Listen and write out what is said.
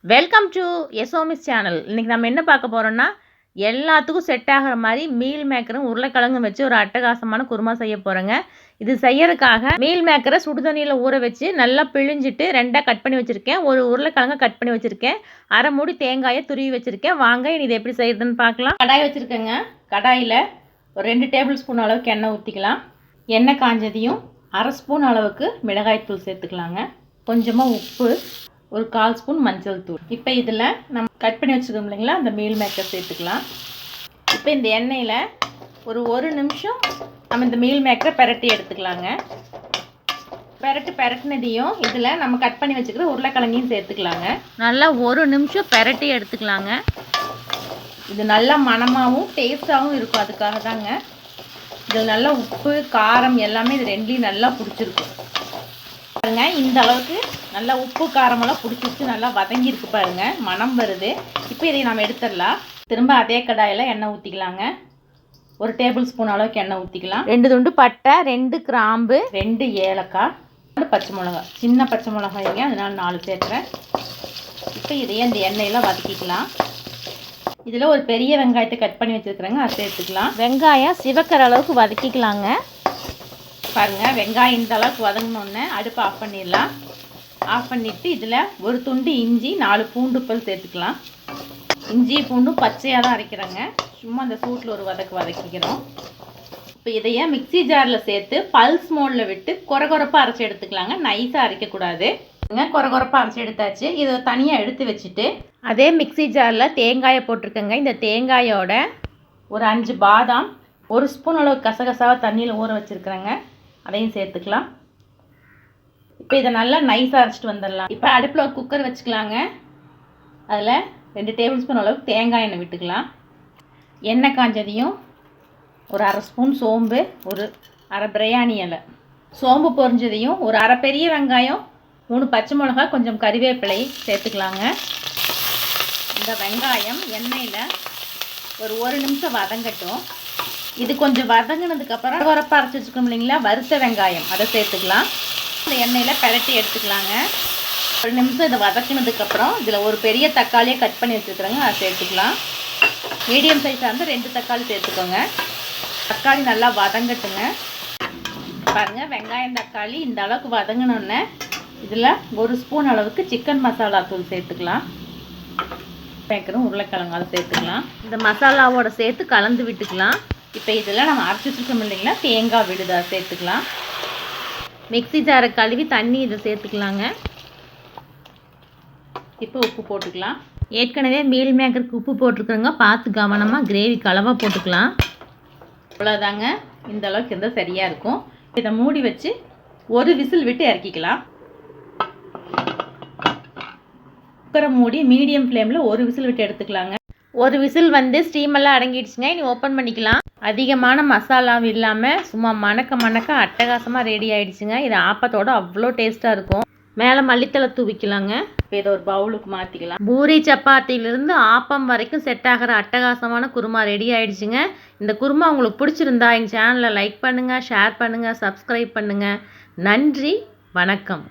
Welcome to எஸ்ஓமிஸ் channel. இன்றைக்கி நம்ம என்ன பார்க்க போகிறோம்னா, எல்லாத்துக்கும் செட் ஆகிற மாதிரி மீல் மேக்கரும் உருளைக்கிழங்கும் வச்சு ஒரு அட்டகாசமான குருமா செய்ய போகிறேங்க. இது செய்யறதுக்காக மீல் மேக்கரை சுடுதண்ணியில் ஊற வச்சு நல்லா பிழிஞ்சிட்டு ரெண்டாக கட் பண்ணி வச்சுருக்கேன். ஒரு உருளைக்கிழங்கை கட் பண்ணி வச்சுருக்கேன். அரை மூடி தேங்காயை துருவி வச்சுருக்கேன். வாங்க இது எப்படி செய்யுதுன்னு பார்க்கலாம். கடாய் வச்சுருக்கேங்க. கடாயில் ஒரு 2 டேபிள் ஸ்பூன் அளவுக்கு எண்ணெய் ஊற்றிக்கலாம். எண்ணெய் காஞ்சதையும் அரை ஸ்பூன் அளவுக்கு மிளகாய்த்தூள் சேர்த்துக்கலாங்க. கொஞ்சமாக உப்பு, ஒரு 1/4 ஸ்பூன் மஞ்சள் தூள். இப்போ இதில் நம்ம கட் பண்ணி வச்சுருக்கோம் இல்லைங்களா, அந்த மீல் மேக்கர் சேர்த்துக்கலாம். இப்போ இந்த எண்ணெயில் ஒரு நிமிஷம் நம்ம இந்த மீல் மேக்கரை பெரட்டி எடுத்துக்கலாங்க. பெரட்டினதையும் இதில் நம்ம கட் பண்ணி வச்சுக்கிற உருளைக்கிழங்கையும் சேர்த்துக்கலாங்க. நல்லா 1 நிமிஷம் பெரட்டி எடுத்துக்கலாங்க. இது நல்லா மணமாகவும் டேஸ்ட்டாகவும் இருக்கும். அதுக்காக தாங்க. இதில் நல்லா உப்பு, காரம் எல்லாமே இது ரெண்டையும் நல்லா பிடிச்சிருக்கும் பாருங்க. இந்த அளவுக்கு நல்லா உப்பு காரமெல்லாம் பிடிச்சி நல்லா வதங்கியிருக்கு பாருங்க, மணம் வருது. இப்போ இதை நம்ம எடுத்துடலாம். திரும்ப அதே கடாயில் எண்ணெய் ஊற்றிக்கலாங்க. 1 டேபிள் ஸ்பூன் அளவுக்கு எண்ணெய் ஊற்றிக்கலாம். 2 துண்டு பட்டை, 2 கிராம்பு, 2 ஏலக்காய், 2 பச்சை மிளகாய், சின்ன பச்சை மிளகாய்ங்க, அதனால 4 சேர்க்குறேன். இப்போ இதையே இந்த எண்ணெயில் வதக்கிக்கலாம். இதில் ஒரு பெரிய வெங்காயத்தை கட் பண்ணி வச்சுருக்குறேங்க, அதை சேர்த்துக்கலாம். வெங்காயம் சிவக்கிற அளவுக்கு வதக்கிக்கலாங்க. பாருங்கள், வெங்காயம் இந்த அளவுக்கு வதங்கினோடனே அடுப்பை ஆஃப் பண்ணிடலாம். ஆஃப் பண்ணிவிட்டு இதில் ஒரு துண்டு இஞ்சி, 4 பூண்டு பல் சேர்த்துக்கலாம். இஞ்சி பூண்டும் பச்சையாக தான் அரைக்கிறேங்க. சும்மா அந்த சூட்டில் ஒரு வதக்கிக்கிறோம். இப்போ இதையே மிக்சி ஜாரில் சேர்த்து பல்ஸ் மோடில் விட்டு கொரகொரப்பாக அரைச்சி எடுத்துக்கலாங்க. நைஸாக அரைக்கக்கூடாது. கொரகொரப்பாக அரைச்சி எடுத்தாச்சு. இதை தனியாக எடுத்து வச்சுட்டு அதே மிக்சி ஜாரில் தேங்காயை போட்டிருக்கேங்க. இந்த தேங்காயோட ஒரு 5 பாதாம், 1 ஸ்பூன் அளவு கசகசாவை தண்ணியில் ஊற வச்சுருக்குறேங்க, அதையும் சேர்த்துக்கலாம். இப்போ இதை நல்லா நைஸாக அரைச்சிட்டு வந்துடலாம். இப்போ அடுப்பில் ஒரு குக்கர் வச்சுக்கலாங்க. அதில் 2 டேபிள் ஸ்பூன் அளவுக்கு தேங்காய் எண்ணெய் விட்டுக்கலாம். எண்ணெய் காஞ்சதையும் ஒரு அரை ஸ்பூன் சோம்பு, ஒரு அரை பிரியாணி இலை, சோம்பு பொரிஞ்சதையும் ஒரு அரை பெரிய வெங்காயம், 3 பச்சை மிளகாய், கொஞ்சம் கறிவேப்பிலை சேர்த்துக்கலாங்க. இந்த வெங்காயம் எண்ணெயில் ஒரு நிமிஷம் வதங்கட்டும். இது கொஞ்சம் வதங்கினதுக்கப்புறம் கொரப்பாக அரைச்சி வச்சுக்கணும் இல்லைங்களா, வறுத்த வெங்காயம், அதை சேர்த்துக்கலாம். இந்த எண்ணெயில் பெரட்டி எடுத்துக்கலாங்க. 1 நிமிஷம் இதை வதக்கினதுக்கப்புறம் இதில் ஒரு பெரிய தக்காளியை கட் பண்ணி வச்சுருக்குறேங்க, அதை சேர்த்துக்கலாம். மீடியம் சைஸாக இருந்தால் 2 தக்காளி சேர்த்துக்கோங்க. தக்காளி நல்லா வதங்கட்டுங்க. பாருங்கள், வெங்காயம் தக்காளி இந்த அளவுக்கு வதங்கினோடனே இதில் 1 ஸ்பூன் அளவுக்கு சிக்கன் மசாலா தூள் சேர்த்துக்கலாம். பேக்கரும் உருளைக்கிழங்கு அதை சேர்த்துக்கலாம். இந்த மசாலாவோட சேர்த்து கலந்து விட்டுக்கலாம். இப்போ இதில் நம்ம அரைச்சி வச்சுருக்கோம் இல்லைங்களா, தேங்காய் விழுதா சேர்த்துக்கலாம். மிக்சி ஜாரை கழுவி தண்ணி இதை சேர்த்துக்கலாங்க. இப்போ உப்பு போட்டுக்கலாம். ஏற்கனவே மீல் மேக்கருக்கு உப்பு போட்டிருக்குறோங்க, பார்த்து கவனமாக கிரேவி கலவாக போட்டுக்கலாம். அவ்வளோதாங்க, இந்த அளவுக்கு இருந்தால் சரியாக இருக்கும். இதை மூடி வச்சு ஒரு விசில் விட்டு இறக்கிக்கலாம். குக்கரை மூடி மீடியம் ஃப்ளேமில் ஒரு விசில் விட்டு எடுத்துக்கலாங்க. ஒரு விசில் வந்து ஸ்டீமெல்லாம் அடங்கிடுச்சுங்க. இனி ஓப்பன் பண்ணிக்கலாம். அதிகமான மசாலாவும் இல்லாமல் சும்மா மணக்க அட்டகாசமாக ரெடி ஆகிடுச்சுங்க. இது ஆப்பத்தோட அவ்வளோ டேஸ்ட்டாக இருக்கும். மேலே மல்லித்தலை தூவிக்கலாங்க. இப்போ இதை ஒரு பவுலுக்கு மாற்றிக்கலாம். பூரி சப்பாத்தியிலிருந்து ஆப்பம் வரைக்கும் செட் ஆகிற அட்டகாசமான குருமா ரெடி ஆகிடுச்சுங்க. இந்த குருமா உங்களுக்கு பிடிச்சிருந்தா எங்கள் சேனலை லைக் பண்ணுங்கள், ஷேர் பண்ணுங்கள், சப்ஸ்கிரைப் பண்ணுங்கள். நன்றி, வணக்கம்.